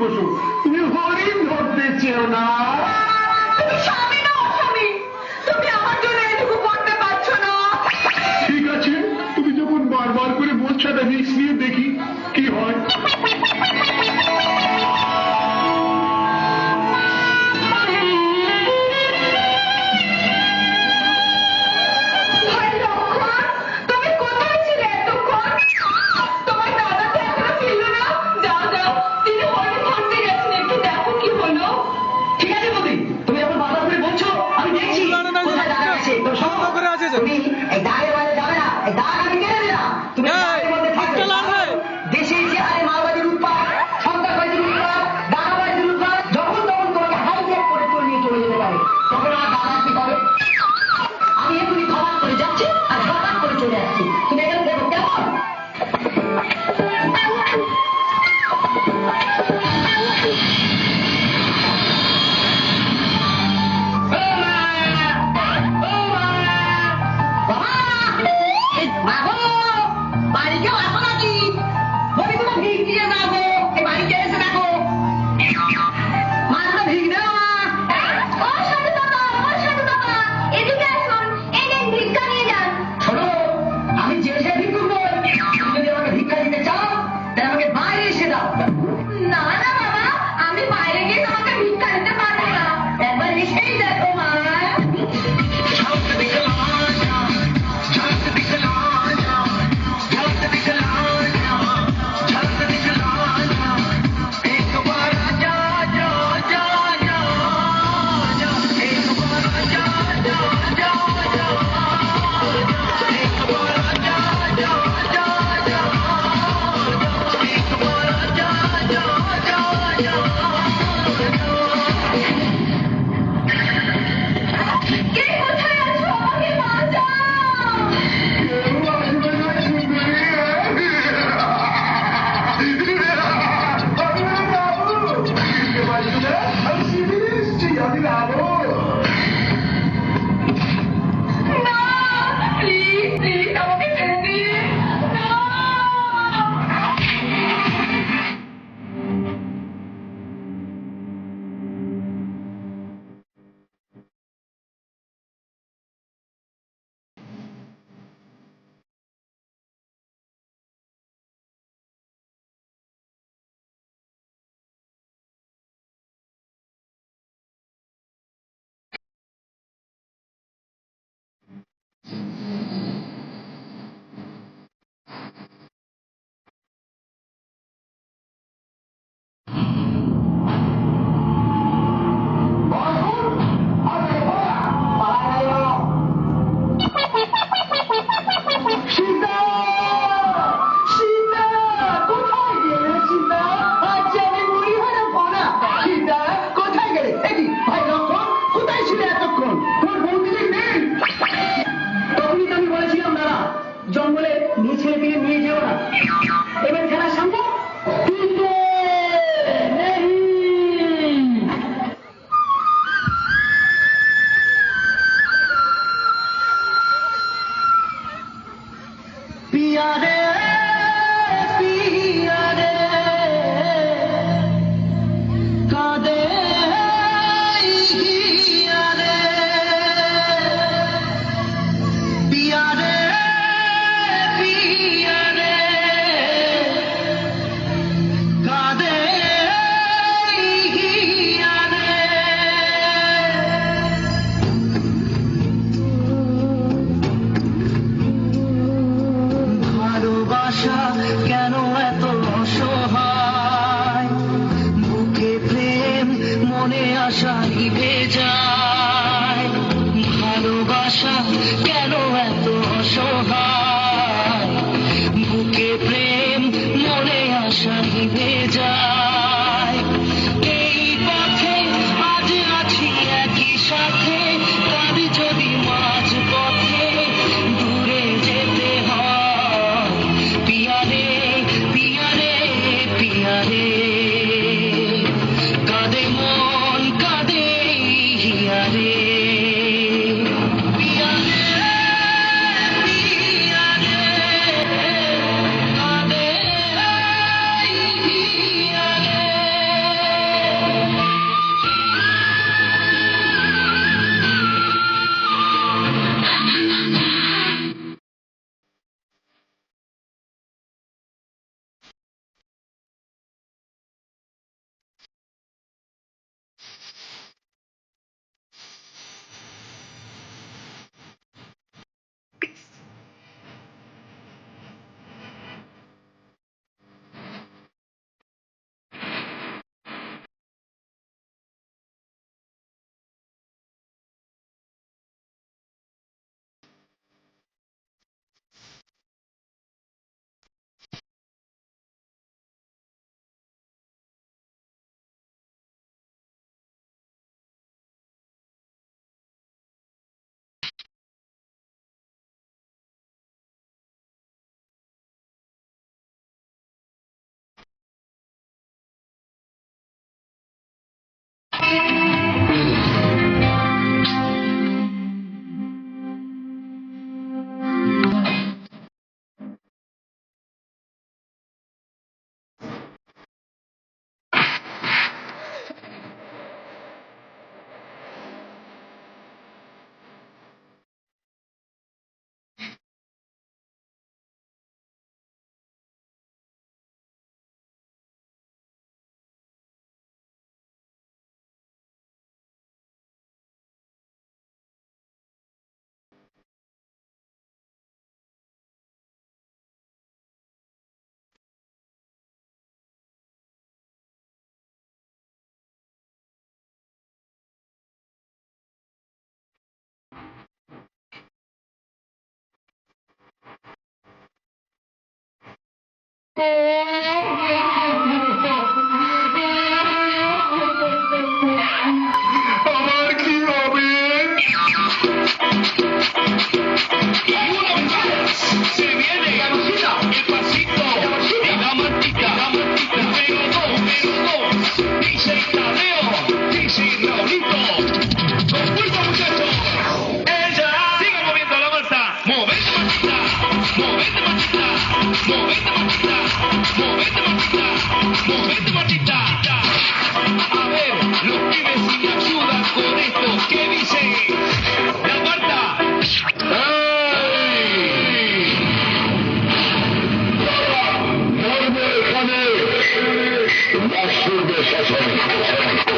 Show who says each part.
Speaker 1: বসো। তুমি হরিণ ধরতে চেও না?
Speaker 2: তুমি স্বামী না অস্বামী? তুমি আমার জন্য এটুকু করতে পারছো না?
Speaker 1: ঠিক আছে, তুমি যখন বারবার করে বলছো না, রিস্ক নিয়ে দেখি কি হয়।
Speaker 2: তুমি কোথায় ছিলে এতক্ষণ? তোমার দাদা তো এখনো ফিরলো না। যাও যাও, তিনি হরিণ ধরতে গেছেন, একটু দেখো কি হলো।
Speaker 3: ঠিক আছে বৌদি, তুমি এখন বারবার করে বলছো, আমি দেখছি কোথায় দাগ আছে। তুমি এই দাগের বাইরে যাবে না, এই দাগ আমি কেটে দিলাম। তুমি দাগের মধ্যে থাকবে। দেশে যে হারে মাওবাদীর উৎপাত, সন্ত্রাসবাদীর উৎপাত, দাঙ্গাবাজীর উৎপাত, যখন তখন তোমাকে হাইজ্যাক করে তুলে নিয়ে চলে যেতে পারে, তখন আমার দাদা কি করে? আমি এখনই খবর করে যাচ্ছি আর হঠাৎ করে চলে আসছি। তুমি এখানে দেখো কেমন? জঙ্গলে নিয়ে ছেলে দিকে নিয়ে যেও না। এবার খেলা সামনে পিয়ারে পিয়ারে কাঁদে গিয়ারে পিয়ারে পিয়ারে কাঁদে গিয়ারে ভালোবাসা কেন এত অসহায়, বুকে প্রেম মনে আশা নিভে যায়। ভালোবাসা কেন এত অসহায়, বুকে প্রেম মনে আশা নিভে যায়। এই পথে আজ আছি একই সাথে, কাল যদি মাঝ পথে দূরে যেতে হয়। পিয়ারে পিয়ারে পিয়ারে কাঁদে মন কাঁদে
Speaker 1: আমার কি হবে?
Speaker 4: Se viene el pasito y la martita, número dos, dice Tadeo, dice Raulito, con fuerza muchachos, ella, sigue moviendo la marcha, movete martita, movete martita, movete martita, movete martita, movete martita, a ver, los pibes si me ayudan con esto, ¿qué dice? La Marta,
Speaker 1: এখানে